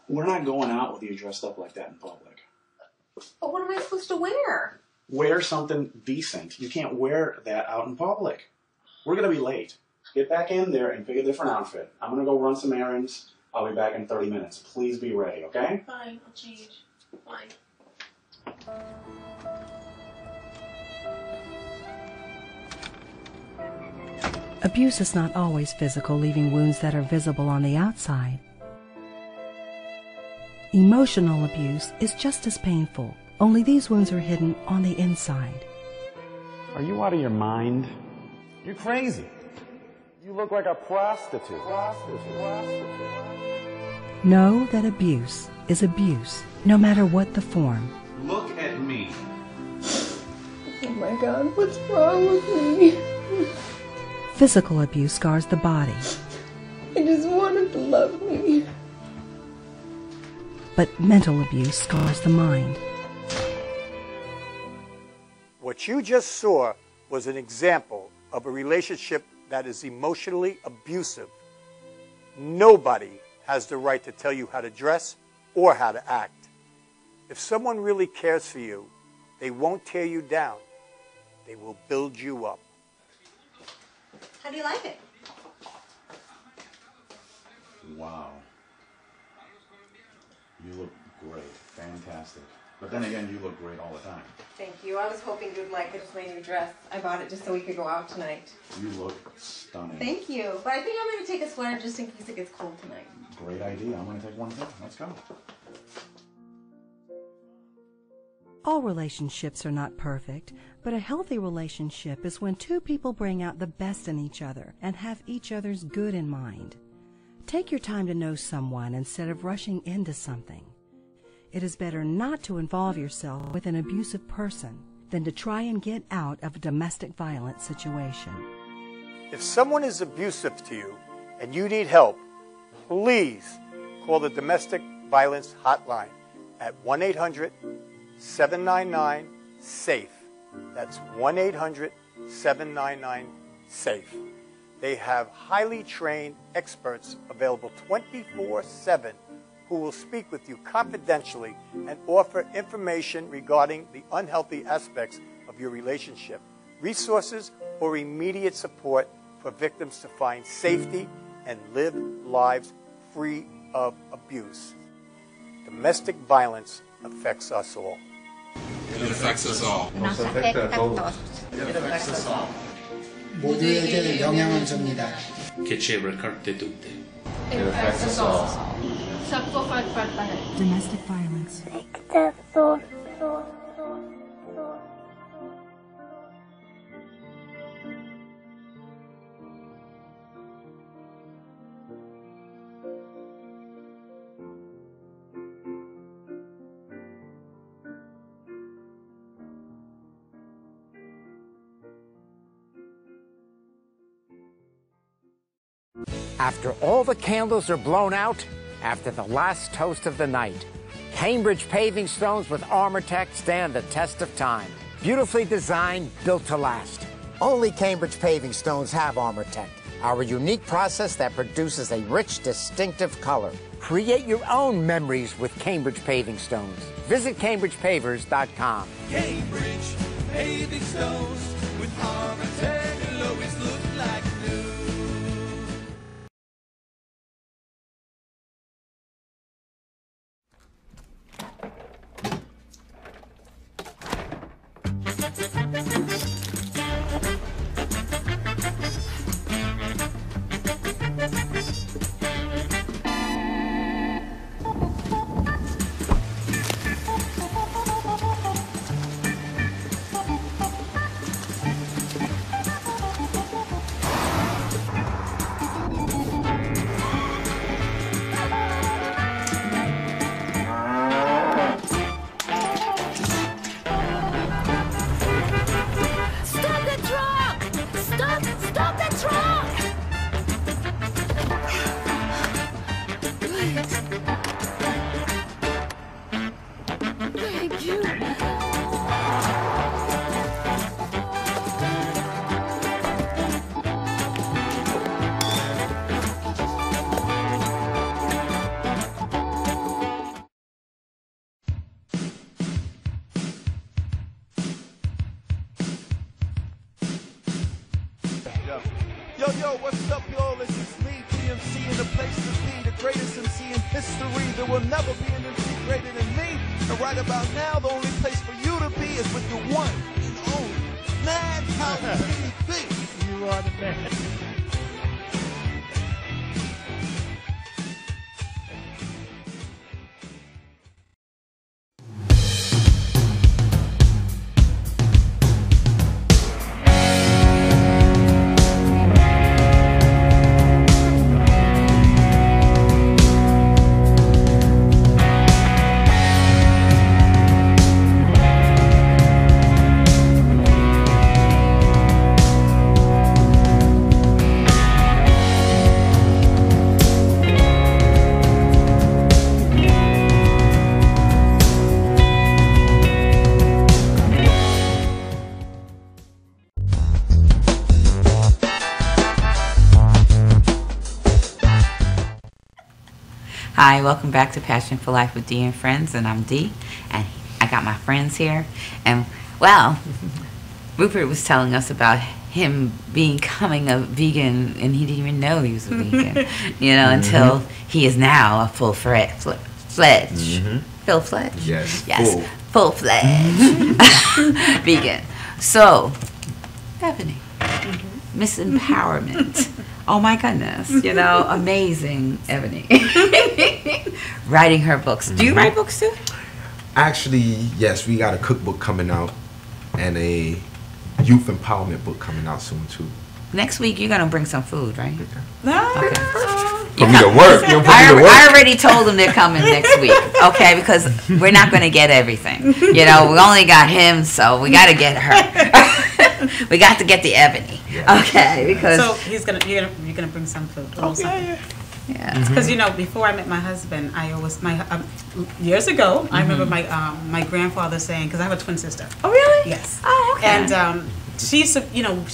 We're not going out with you dressed up like that in public. But what am I supposed to wear? Wear something decent. You can't wear that out in public. We're going to be late. Get back in there and pick a different outfit. I'm going to go run some errands. I'll be back in 30 minutes. Please be ready, okay? Fine, I'll change. Fine. Abuse is not always physical, leaving wounds that are visible on the outside. Emotional abuse is just as painful, only these wounds are hidden on the inside. Are you out of your mind? You're crazy. You look like a prostitute. Know that abuse is abuse, no matter what the form. Look at me. Oh my God, what's wrong with me? Physical abuse scars the body. I just want him to love me. But mental abuse scars the mind. What you just saw was an example of a relationship that is emotionally abusive. Nobody has the right to tell you how to dress or how to act. If someone really cares for you, they won't tear you down. They will build you up. How do you like it? Wow. You look great. Fantastic. But then again, you look great all the time. Thank you. I was hoping you'd like it. It's my new dress. I bought it just so we could go out tonight. You look stunning. Thank you. But I think I'm going to take a sweater just in case it gets cold tonight. Great idea. I'm going to take one too. Let's go. All relationships are not perfect, but a healthy relationship is when two people bring out the best in each other and have each other's good in mind. Take your time to know someone instead of rushing into something. It is better not to involve yourself with an abusive person than to try and get out of a domestic violence situation. If someone is abusive to you and you need help, please call the Domestic Violence Hotline at 1-800-799-SAFE. That's 1-800-799-SAFE. They have highly trained experts available 24/7 who will speak with you confidentially and offer information regarding the unhealthy aspects of your relationship. resources, or immediate support for victims to find safety and live lives free of abuse. Domestic violence affects us all. It affects us all. Nos afecta a todos. It affects us all. 모두에게 영향을 줍니다. Che ci ricarte tutte. It affects us all. Domestic violence. After all the candles are blown out, after the last toast of the night, Cambridge paving stones with Armortech stand the test of time. Beautifully designed, built to last. Only Cambridge paving stones have Armortech, our unique process that produces a rich, distinctive color. Create your own memories with Cambridge paving stones. Visit CambridgePavers.com. Cambridge paving stones with Armortech will always look like new. Yo, what's up, y'all? This is Lee, DMC, and the place to be, the greatest MC in history. There will never be an MC greater than me. And right about now, the only place for you to be is with the one and only Madhouse TV. You are the man. Hi, welcome back to Passion for Life with Dee and Friends, and I'm Dee, and I got my friends here, and well, Rupert was telling us about him becoming a vegan, and he didn't even know he was a vegan, you know, until he is now a full-fledged, full-fledged? Yes, full-fledged vegan. So, Ebony, Miss Empowerment. Oh my goodness, you know, amazing Ebony. Writing her books. Do you write books too? Actually, yes, we got a cookbook coming out and a youth empowerment book coming out soon too. Next week you're gonna bring some food, right? No. Okay. Put me to work. You don't put me to work. I already told them they're coming next week, okay? Because we're not gonna get everything. You know, we only got him, so we gotta get her. We got to get the Ebony. Yeah. Okay, because so you're gonna bring some food. Oh, yeah. Because you know, before I met my husband, I always years ago I remember my grandfather saying, because I have a twin sister. Oh really? Yes. Oh okay. And she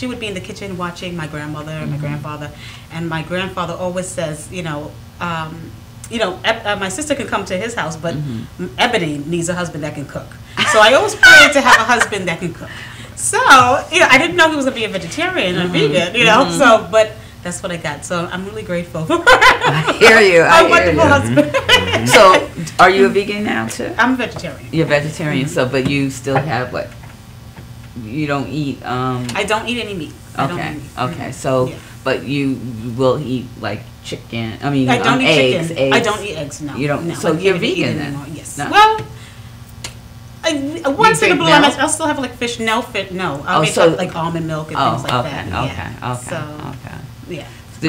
would be in the kitchen watching my grandmother and my grandfather, and my grandfather always says, my sister can come to his house, but Ebony needs a husband that can cook. So I always prayed to have a husband that can cook. So, I didn't know he was going to be a vegetarian or vegan, so, but that's what I got. So I'm really grateful for I hear you. my wonderful husband. So, are you a vegan now too? I'm a vegetarian. You're vegetarian, so but you still have what? You don't eat. I don't eat any meat. Okay. So, but you will eat like chicken. I mean, I don't eat eggs. chicken. I don't eat eggs. No. You don't. No, So I you're can't eat vegan it then? anymore. Yes. No. Well. Once in a blue, milk? I'll still have like fish. No. I'll make like almond milk and things like that.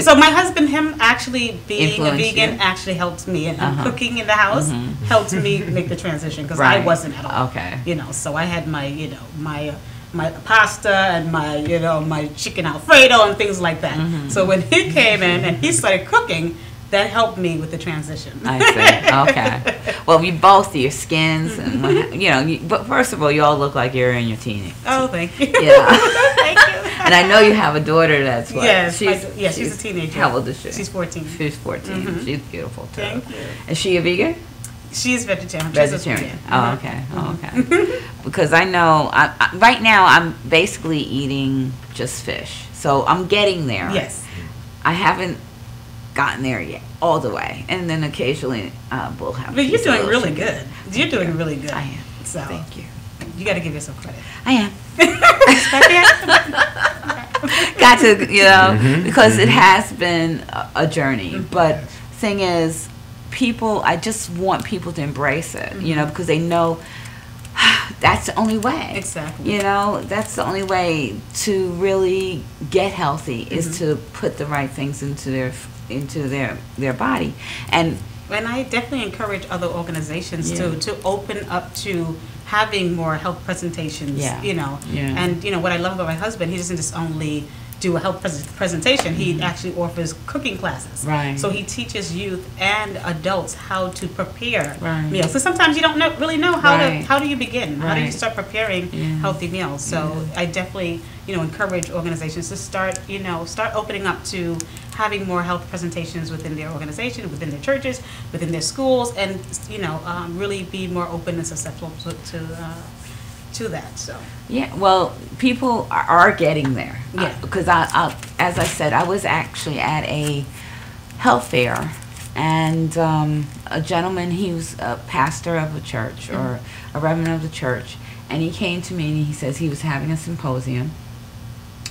So my husband, him actually being a vegan, actually helped me, and cooking in the house helped me make the transition because I wasn't at all. Okay. So I had my my pasta and my chicken Alfredo and things like that. So when he came in and he started cooking, that helped me with the transition. I see. Okay. Well, you both, your skins, and but first of all, you all look like you're in your teenage. Oh, thank you. Yeah. Thank you. And I know you have a daughter that's what? Yes, she's a teenager. How old is she? She's 14. She's 14. She's beautiful too. Thank you. Is she a vegan? She's vegetarian. Vegetarian. Oh, okay. Oh, okay. Because I know right now I'm basically eating just fish, so I'm getting there. Yes. I haven't gotten there yet, all the way, and then occasionally we'll have. But you're doing really good. You're doing really good. I am. So thank you. You got to give yourself credit. I am. Got to, because it has been a journey. But thing is, I just want people to embrace it, because they know that's the only way. Exactly. That's the only way to really get healthy is to put the right things into their body. And I definitely encourage other organizations to open up to having more health presentations. And what I love about my husband, he doesn't just only do a health presentation. He actually offers cooking classes. Right. So he teaches youth and adults how to prepare meals. So sometimes you don't really know how do you begin? How do you start preparing healthy meals? So I definitely encourage organizations to start opening up to having more health presentations within their organization, within their churches, within their schools, and really be more open and susceptible to that. So well, people are getting there. Yeah. Because as I said, I was actually at a health fair, and a gentleman, he was a pastor of a church or a reverend of the church, and he came to me and he says he was having a symposium.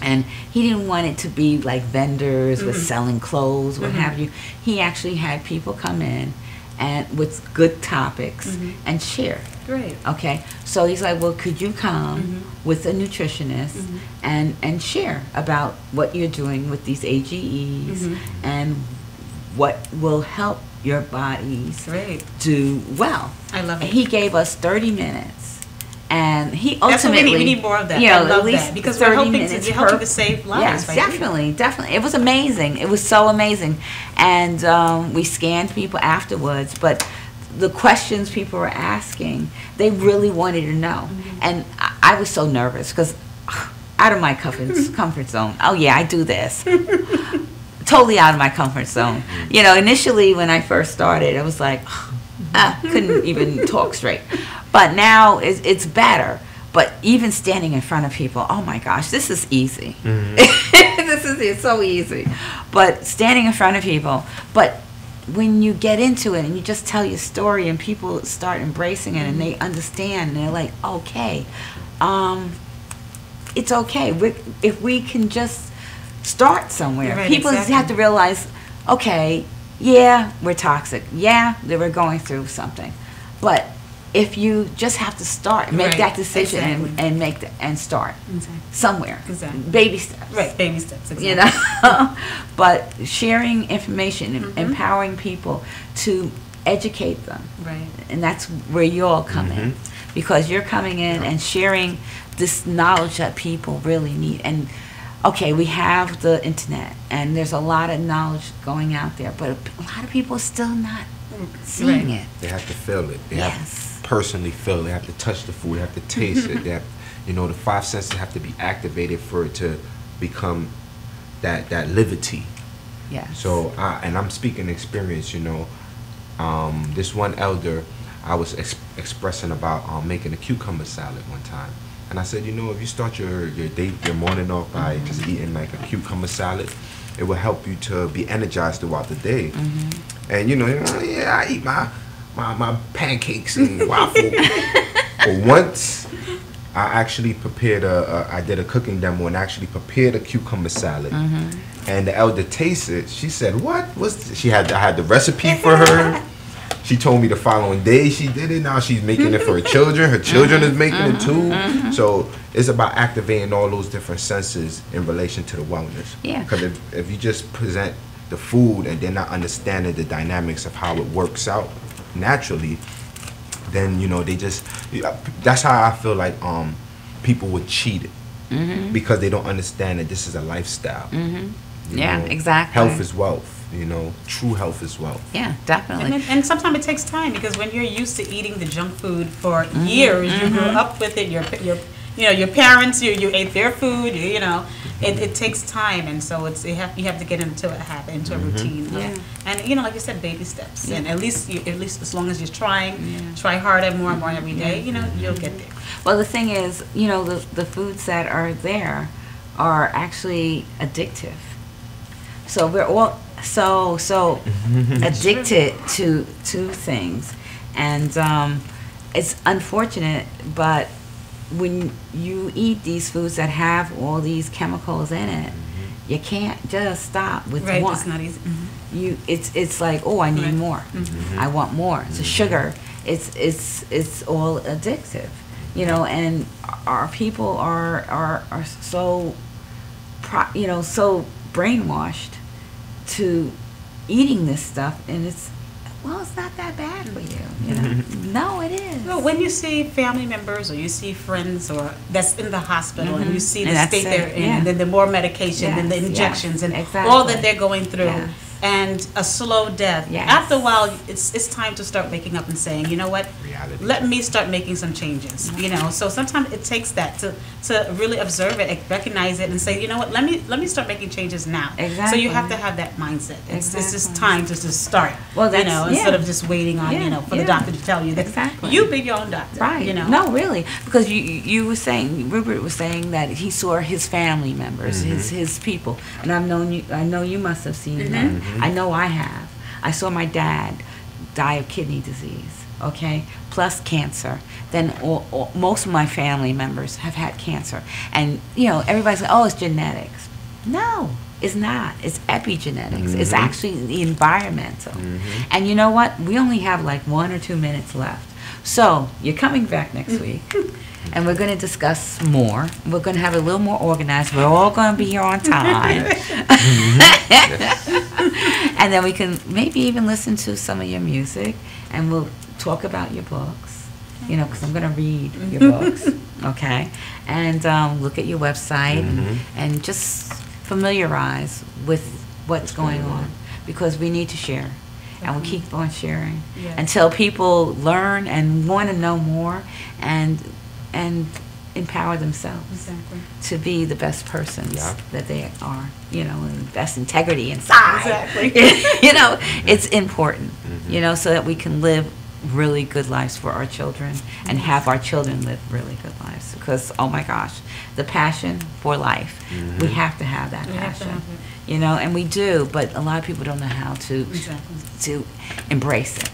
And he didn't want it to be like vendors with selling clothes, what have you. He actually had people come in and with good topics and share. Great. Okay. So he's like, well, could you come with a nutritionist and share about what you're doing with these AGEs and what will help your bodies do well. I love it. He gave us 30 minutes. And he That's ultimately, what we need more of that. I love at least that because 30 we're helping minutes to save lives. Yes, definitely. It was amazing. It was so amazing, and we scanned people afterwards. But the questions people were asking, they really wanted to know, and I was so nervous because out of my comfort zone. Oh yeah, I do this. Totally out of my comfort zone. Initially when I first started, I was like, couldn't even talk straight. But now it's better. But even standing in front of people, oh my gosh, this is easy. It's so easy. But standing in front of people, but when you get into it and you just tell your story and people start embracing it and they understand and they're like, okay, it's okay. If we can just start somewhere. Right, people have to realize, okay, yeah, we're toxic. Yeah, we're going through something. But if you just have to start, make that decision and start somewhere. Exactly. Baby steps. Right, baby steps, exactly. But sharing information, empowering people to educate them. Right. And that's where you all come in. Because you're coming in and sharing this knowledge that people really need. And okay, we have the internet, and there's a lot of knowledge going out there, but a lot of people are still not seeing it. They have to feel it. They have to personally feel it. They have to touch the food. They have to taste it. They have, the five senses have to be activated for it to become that liberty. Yeah. So, and I'm speaking experience. This one elder, I was expressing about making a cucumber salad one time, And I said, you know, if you start your morning off by just eating like a cucumber salad, it will help you to be energized throughout the day. And you know, yeah, I eat my pancakes and waffle. But once I actually prepared I did a cooking demo and actually prepared a cucumber salad. And the elder tasted. She said, "What was?" I had the recipe for her. She told me the following day she did it. Now she's making it for her children. Her children is making it too. So it's about activating all those different senses in relation to the wellness. Yeah. Because if you just present the food and they're not understanding the dynamics of how it works out naturally, then you know they just. That's how I feel like people would cheat it because they don't understand that this is a lifestyle. Yeah, know, exactly. Health is wealth. You know, true health is wealth. Yeah, definitely. And sometimes it takes time because when you're used to eating the junk food for years, you grew up with it. Your parents, you ate their food. You know, it takes time, and so you have to get into a habit, into a routine. And you know, like you said, baby steps. And at least as long as you're trying, try harder, more and more every day. You know, you'll get there. Well, the thing is, you know, the foods that are there are actually addictive. So we're all so addicted to things, and it's unfortunate, but when you eat these foods that have all these chemicals in it, you can't just stop with one. It's not easy. It's like, oh, I need more. I want more. So sugar, it's all addictive, you know, and our people are so so brainwashed to eating this stuff, and it's not that bad for you, you know. No, it is. Well, when you see family members or you see friends or that's in the hospital and you see the state they're in, and then the more medication and the injections and all that they're going through, and a slow death. After a while, it's time to start waking up and saying, you know what, let me start making some changes. You know, so sometimes it takes that to really observe it, recognize it, and say, you know what, let me start making changes now. So you have to have that mindset. It's just time to just start. Well, you know, instead of just waiting on for the doctor to tell you that you be your own doctor. Right. You know. No, really, because you were saying, Rupert was saying that he saw his family members, his people, and I know you must have seen them. I know I have. I saw my dad die of kidney disease, okay, plus cancer. Then most of my family members have had cancer. And, you know, everybody's like, oh, it's genetics. No, it's not. It's epigenetics. It's actually the environmental. And you know what? We only have like 1 or 2 minutes left. So you're coming back next week. And we're going to discuss more. We're going to have it a little more organized. We're all going to be here on time. And then we can maybe even listen to some of your music, and we'll talk about your books, you know, because I'm going to read your books, okay? And look at your website and just familiarize with what's going on, because we need to share. And we'll keep on sharing until people learn and want to know more and empower themselves to be the best persons that they are, you know, and the best integrity inside. You know, it's important, you know, so that we can live really good lives for our children and have our children live really good lives. Because, oh my gosh, the passion for life, we have to have that passion, you know, and we do, but a lot of people don't know how to embrace it.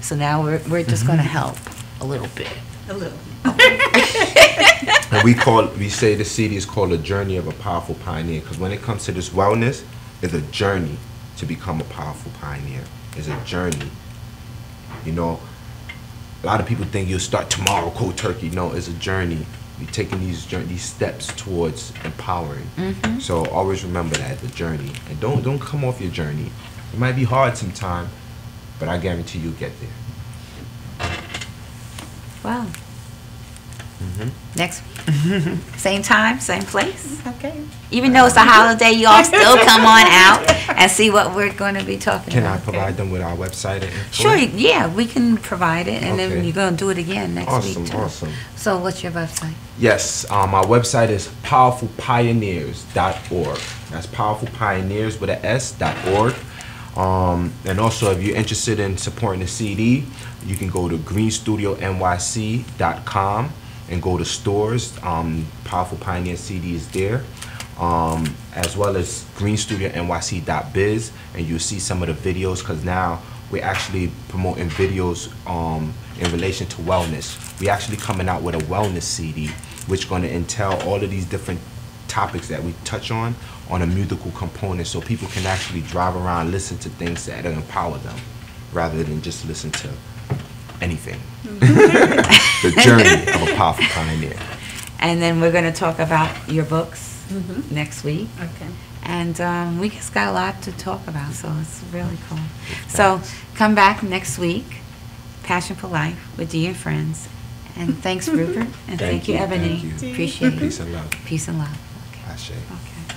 So now we're just going to help a little bit. A little. And we say the CD is called A Journey of a Powerful Pioneer, because when it comes to this wellness, it's a journey to become a powerful pioneer. It's a journey. You know, a lot of people think you'll start tomorrow cold turkey. No, it's a journey. You're taking these steps towards empowering. So always remember that, the journey. And don't come off your journey. It might be hard sometime, but I guarantee you'll get there. Wow. Next week, same time, same place. Okay. Even though it's a holiday, you all still come on out and see what we're going to be talking Can about. I provide them with our website and info? Sure, yeah, we can provide it, and then you're going to do it again next week too. Awesome. So what's your website? Yes, our website is powerfulpioneers.org. That's powerfulpioneers with an S.org. And also, if you're interested in supporting the CD, you can go to greenstudionyc.com. and go to stores. Powerful Pioneer CD is there, as well as greenstudioNYC.biz, and you'll see some of the videos, because now we're actually promoting videos in relation to wellness. We're actually coming out with a wellness CD, which is going to entail all of these different topics that we touch on a musical component, so people can actually drive around, listen to things that empower them, rather than just listen to anything. The journey of a powerful pioneer. And then we're going to talk about your books next week. Okay. And we just got a lot to talk about, so it's really cool. So come back next week, Passion for Life with Dee and Friends. And thanks, Rupert. And thank you, Ebony. Thank you. Appreciate it. Peace and love. Peace and love. Ashe. Okay.